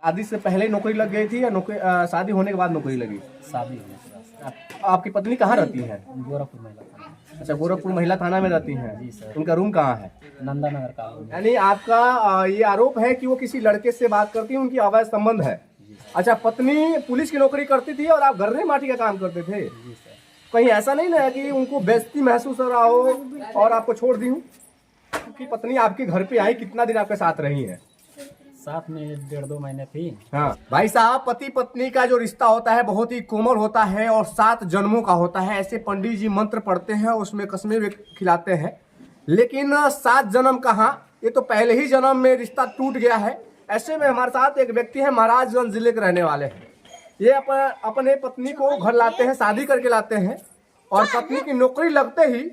शादी से पहले नौकरी लग गई थी या नौकरी शादी होने के बाद नौकरी लगी? शादी होने के बाद। आपकी पत्नी कहाँ रहती है? गोरखपुर महिला थाना। अच्छा, गोरखपुर महिला थाना में रहती हैं। जी सर। उनका रूम कहाँ है? नंदा नगर कॉलोनी। यानी आपका ये आरोप है कि वो किसी लड़के से बात करती है, उनकी अवैध संबंध है। अच्छा, पत्नी पुलिस की नौकरी करती थी और आप गर्रे माटी का काम करते थे। जी सर। कहीं ऐसा नहीं ना है कि उनको बेइज्जती महसूस हो रहा हो और आपको छोड़ दी हूँ? क्योंकि पत्नी आपके घर पे आई, कितना दिन आपके साथ रही है? साथ में 1.5-2 महीने थी। हाँ भाई साहब, पति पत्नी का जो रिश्ता होता है बहुत ही कोमल होता है और 7 जन्मों का होता है। ऐसे पंडित जी मंत्र पढ़ते हैं, उसमें कस्में भी खिलाते हैं, लेकिन 7 जन्म कहाँ, ये तो पहले ही जन्म में रिश्ता टूट गया है। ऐसे में हमारे साथ एक व्यक्ति है, महाराजगंज जिले के रहने वाले हैं। ये अपने पत्नी को घर लाते हैं, शादी करके लाते हैं और पत्नी की नौकरी लगते ही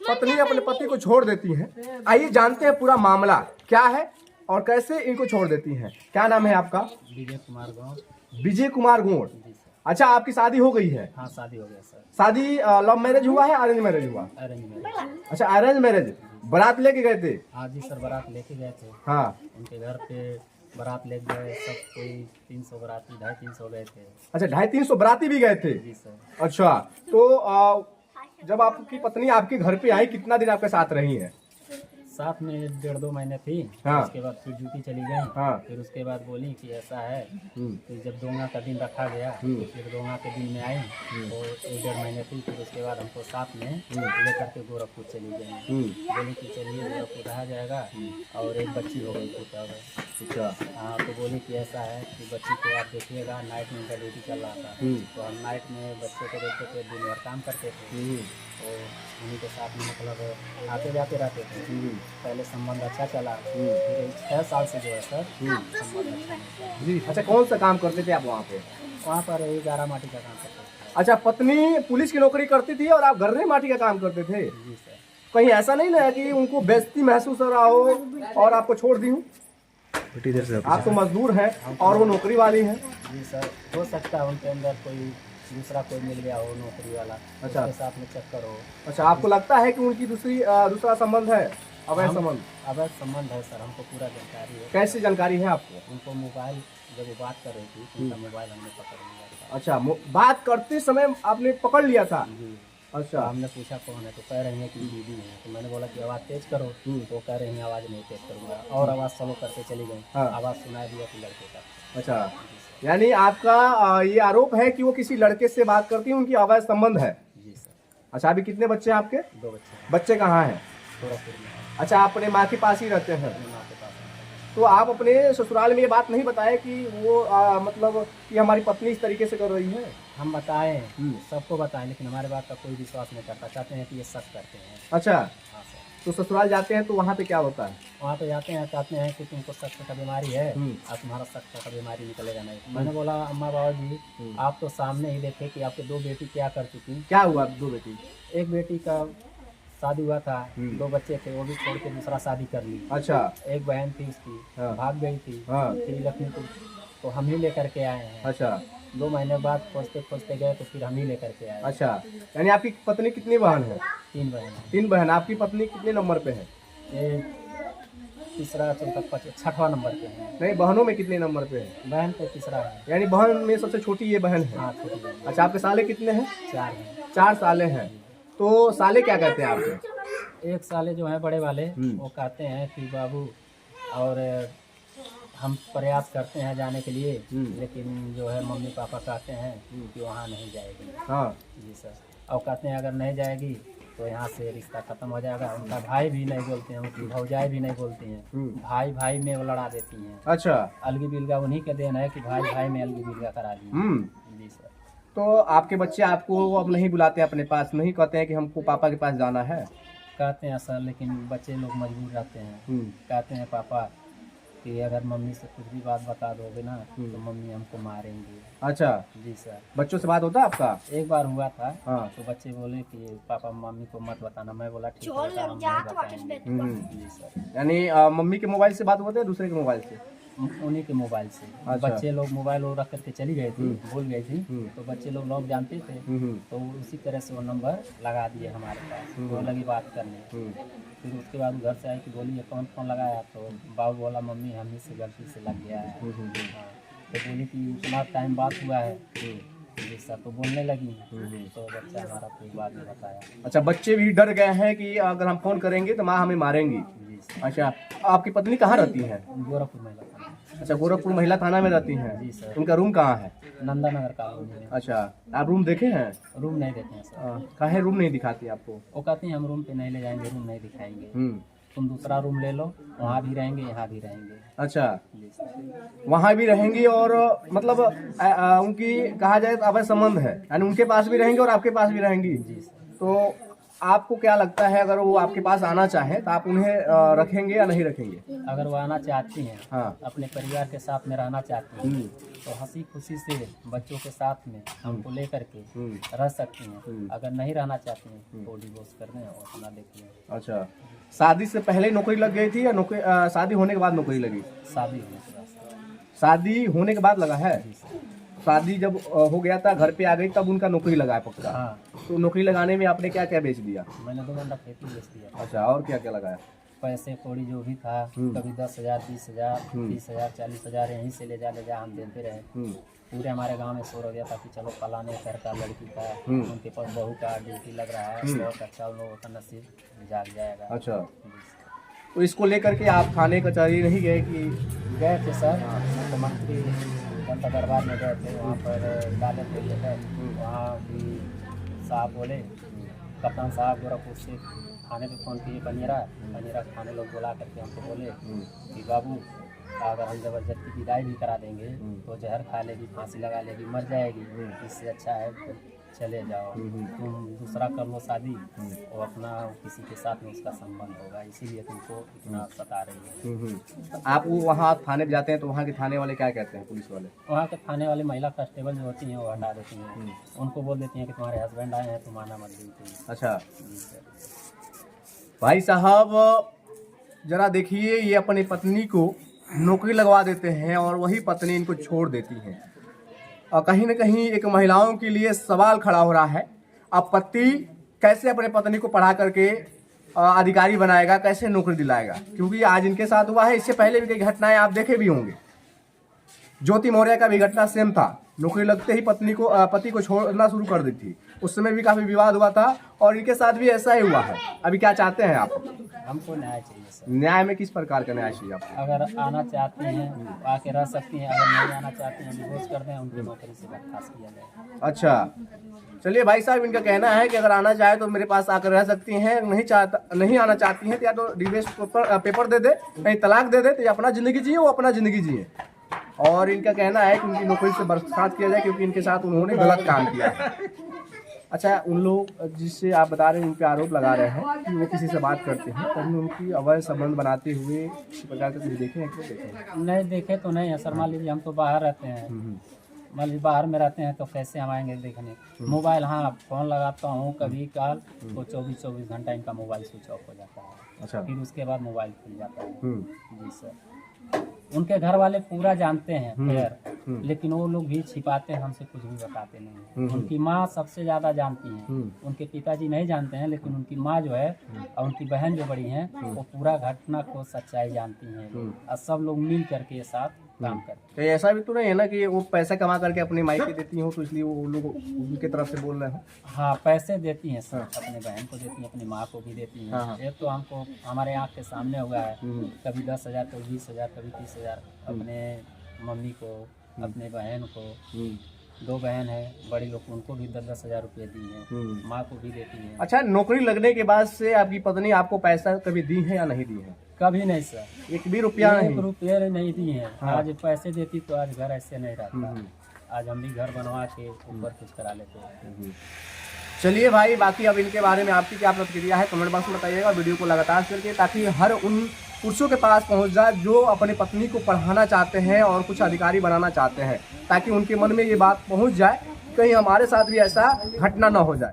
पत्नी अपने पति को छोड़ देती है। आइए जानते हैं पूरा मामला क्या है और कैसे इनको छोड़ देती हैं। क्या नाम है आपका? विजय कुमार गाँव। विजय कुमार गोड़। जी सर। अच्छा, आपकी शादी हो गई है? हाँ शादी हो गया सर। शादी लव मैरिज हुआ है, अरेंज मैरिज हुआ? Arrange marriage. अच्छा, अरेंज मैरिज। बारात लेके गए थे? हाँ जी सर, बारात लेके गए थे। हाँ। उनके घर पे बारात ले गए, सब कोई 300 बाराती, 250-300 गए थे। अच्छा, 250-300 बाराती भी गए थे? जी सर। अच्छा, तो जब आपकी पत्नी आपके घर पे आई, कितना दिन आपके साथ रही है? साथ में 1.5-2 महीने थी। हाँ। उसके बाद फिर ड्यूटी चली गई। हाँ। फिर उसके बाद बोली कि ऐसा है। फिर जब दोंगा का दिन रखा गया तो फिर दोंगा के दिन में आई तो 1.5 महीने थी। फिर उसके बाद हमको साथ में लेकर के गोरखपुर चली गई। बोली कि चलिए गोरखपुर रहा जाएगा और एक बच्ची हो गई थी तब। अच्छा। हाँ, तो बोली कि ऐसा है कि बच्ची को आप देखिएगा। नाइट में उनका ड्यूटी चल रहा था तो हम नाइट में बच्चे को देखते थे, दिन भर काम करते थे तो उन्हीं के साथ में मतलब आते जाते रहते थे। पहले संबंध अच्छा चला, फिर 6 साल से जो है सर संबंध अच्छा नहीं था। अच्छा, कौन सा काम करते थे आप वहाँ पे? वहाँ पर गारा माटी का काम करते थे। अच्छा, पत्नी पुलिस की नौकरी करती थी और आप गर्रे माटी का काम करते थे। जी सर। कहीं ऐसा नहीं ना है कि उनको बेइज्जती महसूस हो रहा हो और आपको छोड़ दी हूँ? आप तो मजदूर हैं और वो नौकरी वाली हैं। जी सर, हो सकता है उनके अंदर कोई दूसरा कोई मिल गया हो नौकरी वाला। अच्छा। उसके साथ में चक्कर हो। अच्छा, आपको लगता है कि उनकी दूसरा संबंध है, अवैध संबंध? अवैध संबंध है सर, हमको पूरा जानकारी है। कैसी जानकारी है आपको? उनको मोबाइल जब वो बात कर रही थी तो उनका मोबाइल हमने पकड़ लिया था। अच्छा, बात करते समय आपने पकड़ लिया था? जी। अच्छा। तो हमने पूछा कौन है तो कह रही है कि दीदी है। तो मैंने बोला कि आवाज़ तेज करो तो कह रही है आवाज़ नहीं तेज करूँगा और आवाज़ स्लो करके चली गई। हाँ। आवाज़ सुनाई दिया कि लड़के का। अच्छा, यानी आपका ये आरोप है कि वो किसी लड़के से बात करती है, उनकी अवैध संबंध है। जी सर। अच्छा, अभी कितने बच्चे हैं आपके? 2 बच्चे हैं। बच्चे कहाँ हैं? गोरखपुर में है। अच्छा, आप अपने माँ के पास ही रहते हैं? अपनी माँ के पास है। तो आप अपने ससुराल में ये बात नहीं बताए कि वो मतलब कि हमारी पत्नी इस तरीके से कर रही है? हम बताएं, सबको बताएं, लेकिन हमारे बात का कोई विश्वास नहीं करता। कहते हैं कि ये शक करते हैं। अच्छा, हाँ सर। तो ससुराल जाते हैं तो वहाँ पे क्या होता है? वहाँ पे जाते हैं, कहते हैं कि तुमको शक का बीमारी है और तुम्हारा शक का बीमारी निकलेगा नहीं। मैंने बोला अम्मा बाबा जी आप तो सामने ही देखे कि आपके 2 बेटी क्या कर चुकी। क्या हुआ 2 बेटी? एक बेटी का शादी हुआ था, 2 बच्चे थे, वो भी छोड़ के दूसरा शादी कर ली। अच्छा। एक बहन थी उसकी, हाँ। भाग गई थी। हाँ। फिर लखनऊ तो हम ही लेकर के आए हैं। अच्छा। 2 महीने बाद खोजते खोजते गए तो फिर हम ही लेकर के आए। अच्छा, यानी आपकी पत्नी कितनी बहन है? 3 बहन हैं। 3 बहन। आपकी पत्नी कितने नंबर पे है? ये तीसरा चौथा 6वां नंबर पे है। नहीं, बहनों में कितने नंबर पे है? बहन पे तीसरा है। यानी बहन में सबसे छोटी ये बहन है? हाँ, छोटी बहन। अच्छा, आपके साले कितने हैं? 4 हैं। 4 साले हैं। तो साले क्या कहते हैं आपके? एक साले जो है बड़े वाले वो कहते हैं कि बाबू और हम प्रयास करते हैं जाने के लिए, लेकिन जो है मम्मी पापा कहते हैं कि वहाँ नहीं जाएगी। हाँ जी सर। और कहते हैं अगर नहीं जाएगी तो यहाँ से रिश्ता खत्म हो जाएगा। उनका भाई भी नहीं बोलते हैं, उनकी भौजाई भी नहीं बोलती हैं। भाई भाई में वो लड़ा देती हैं। अच्छा। अलगी बिलगा उन्हीं के देन है कि भाई भाई में अलगी बिलगा करा दी। जी सर। तो आपके बच्चे आपको अब नहीं बुलाते अपने पास, नहीं कहते हैं कि हमको पापा के पास जाना है? कहते हैं सर, लेकिन बच्चे लोग मजबूर रहते हैं। कहते हैं पापा कि अगर मम्मी से कुछ भी बात बता दोगे ना तो मम्मी हमको मारेंगी। अच्छा। जी सर। बच्चों से बात होता है आपका? एक बार हुआ था। हाँ। तो बच्चे बोले कि पापा मम्मी को मत बताना। मैं बोला ठीक है बेटा, हम नहीं बताएंगे। जी सर। यानी मम्मी के मोबाइल से बात होती है दूसरे के मोबाइल से? उन्हीं के मोबाइल से। अच्छा। बच्चे लोग मोबाइल वो रख करके चली गई थी, भूल गई थी। तो बच्चे लोग जानते थे तो उसी तरह से वो नंबर लगा दिए हमारे पास। वो लगी बात करने। फिर उसके बाद घर से आई कि बोली ये कौन लगाया? तो बाबू बोला मम्मी हम ही से गलती से लग गया है। हाँ। तो बोली कि इतना टाइम बात हुआ है जी सर, तो बोलने लगी तो बच्चा हमारा कोई बात नहीं बताया। अच्छा, बच्चे भी डर गए हैं कि अगर हम फोन करेंगे तो माँ हमें मारेंगी। जी सर। अच्छा, आपकी पत्नी कहाँ रहती है? गोरखपुर महिला थाना। अच्छा, गोरखपुर महिला थाना में रहती हैं। जी सर। उनका रूम कहाँ है? नंदा नगर कॉलोनी में। अच्छा, आप रूम देखे हैं? रूम नहीं देते हैं सर। काहे रूम नहीं दिखाती आपको? वो कहती हैं हम रूम पे नहीं ले जाएंगे, रूम नहीं दिखाएंगे, हम्म। तुम दूसरा रूम ले लो, वहाँ भी रहेंगे यहाँ भी रहेंगे। अच्छा, जी सर। वहाँ भी रहेंगी और मतलब उनकी कहा जाए तो अवैध संबंध है, यानी उनके पास भी रहेंगी और आपके पास भी रहेंगी। जी सर। तो आपको क्या लगता है, अगर वो आपके पास आना चाहे तो आप उन्हें रखेंगे या नहीं रखेंगे? अगर वो आना चाहती हैं, हाँ। अपने परिवार के साथ में रहना चाहती हैं, तो हंसी खुशी से बच्चों के साथ में हमको लेकर के रह सकती हैं। अगर नहीं रहना चाहती हैं तो डिवोर्स कर दें और अपना देखिए। अच्छा, शादी से पहले नौकरी लग गई थी या नौकरी शादी होने के बाद नौकरी लगी? शादी होने के बाद। शादी होने के बाद लगा है? जी सर। शादी जब हो गया था, घर पे आ गई, तब उनका नौकरी लगा है पक्का? हाँ। तो नौकरी लगाने में आपने क्या क्या बेच दिया? मैंने 2 घंटा खेती बेच दिया। अच्छा, और क्या क्या लगाया? पैसे कौड़ी जो भी था, कभी 10,000, 20,000, 30,000, 40,000 यहीं से ले जा हम देते रहे। पूरे हमारे गांव में शोर हो गया था कि चलो फलाने घर का लड़की का उनके पास बहू का ड्यूटी लग रहा है, बहुत अच्छा उन लोगों का नसीब जाग जाएगा। अच्छा, तो इसको लेकर के आप थाने कचहरी नहीं गए कि? गए थे सर, मुख्यमंत्री जनता दरबार में गए थे, वहाँ पर डाले थे लेकर। वहाँ भी साहब बोले, कप्तान साहब गोरखपुर से थाने पे फ़ोन किए, बनियरा थाने लोग बुला करके हमको बोले कि बाबू अगर हम ज़बरदस्ती विदाई भी करा देंगे तो जहर खा लेगी, फांसी लगा लेगी, मर जाएगी, इससे अच्छा है तो चले जाओ, तुम दूसरा कर लो शादी और अपना किसी के साथ में उसका संबंध होगा, इसीलिए तुमको इतना सता रही है। आप वो वहाँ थाने पे जाते हैं तो वहाँ के थाने वाले क्या कहते हैं, पुलिस वाले? वहाँ के थाने वाले महिला कांस्टेबल जो होती हैं वो हटा देती हैं, उनको बोल देती हैं कि तुम्हारे हस्बैंड आए हैं, तुम आना मत दीजिए। अच्छा जी सर। भाई साहब, जरा देखिए, ये अपनी पत्नी को नौकरी लगवा देते हैं और वही पत्नी इनको छोड़ देती है। और कहीं न कहीं एक महिलाओं के लिए सवाल खड़ा हो रहा है, अब पति कैसे अपने पत्नी को पढ़ा करके अधिकारी बनाएगा, कैसे नौकरी दिलाएगा? क्योंकि आज इनके साथ हुआ है, इससे पहले भी कई घटनाएं आप देखे भी होंगे। ज्योति मौर्य का भी घटना सेम था, नौकरी लगते ही पति को छोड़ना शुरू कर दी थी, उस समय भी काफी विवाद हुआ था और इनके साथ भी ऐसा ही हुआ है। अभी क्या चाहते हैं आप? हमको न्याय चाहिए सर। न्याय में किस प्रकार का न्याय चाहिए आपको? अगर आना चाहती हैं आके रह सकती हैं, अगर नहीं आना चाहती हैं डिवोर्स कर दें, उनकी नौकरी से बर्खास्त किया जाए। अच्छा, चलिए भाई साहब, इनका कहना है कि अगर आना चाहे तो मेरे पास आकर रह सकती हैं, नहीं आना चाहती हैं तो या तो डिवोर्स पेपर दे दे, कहीं तलाक दे दे, तो ये अपना जिंदगी जिए, वो अपना जिंदगी जिए। और इनका कहना है कि उनकी नौकरी से बर्खास्त किया जाए क्योंकि इनके साथ उन्होंने गलत काम किया है। अच्छा, उन लोग जिससे आप बता रहे हैं, उन पे आरोप लगा रहे हैं कि वो किसी से बात करते हैं, कभी उनकी अवैध संबंध बनाते हुए किसी प्रकार के कुछ देखे हैं? क्यों देखे? नहीं देखे तो नहीं है सर। मान लीजिए हम तो बाहर रहते हैं, मान लीजिए बाहर में रहते हैं तो कैसे हम आएंगे देखने? मोबाइल, हाँ फ़ोन लगाता हूँ कभी काल, तो 24 घंटा इनका मोबाइल स्विच ऑफ हो जाता है। अच्छा, फिर उसके बाद मोबाइल खुल जाता है। जी सर। उनके घर वाले पूरा जानते हैं खैर, लेकिन वो लोग भी छिपाते हैं, हमसे कुछ भी बताते नहीं हैं। उनकी माँ सबसे ज़्यादा जानती हैं, उनके पिताजी नहीं जानते हैं, लेकिन उनकी माँ जो है और उनकी बहन जो बड़ी हैं वो पूरा घटना को सच्चाई जानती हैं और सब लोग मिल करके साथ काम करते हैं। तो ऐसा भी तो नहीं है ना कि वो पैसा कमा करके अपनी मायके देती हो तो इसलिए वो लोग उनके तरफ से बोल रहे हो? हाँ, पैसे देती हैं सर, अपने बहन को देती हैं, अपनी माँ को भी देती हैं। हाँ। एक तो हमको हमारे आँख के सामने हुआ है, कभी 10,000, कभी 20,000, कभी 30,000 अपने मम्मी को, अपने बहन को, 2 बहन है बड़ी लोग, उनको भी 10,000 रुपये दी हैं, माँ को भी देती हैं। अच्छा, नौकरी लगने के बाद से आपकी पत्नी आपको पैसा कभी दी है या नहीं दी है? कभी नहीं सर, 1 भी रुपया नहीं? 1 रुपये नहीं दी है। हाँ। आज पैसे देती तो आज घर ऐसे नहीं रहता। आज हम भी घर बनवा के ऊपर कुछ करा लेते हैं। चलिए भाई, बाकी अब इनके बारे में आपकी क्या प्रतिक्रिया है कमेंट बॉक्स में बताइएगा। वीडियो को लगातार शेयर करिए ताकि हर उन पुरुषों के पास पहुंच जाए जो अपनी पत्नी को पढ़ाना चाहते हैं और कुछ अधिकारी बनाना चाहते हैं, ताकि उनके मन में ये बात पहुंच जाए, कहीं हमारे साथ भी ऐसा घटना ना हो जाए।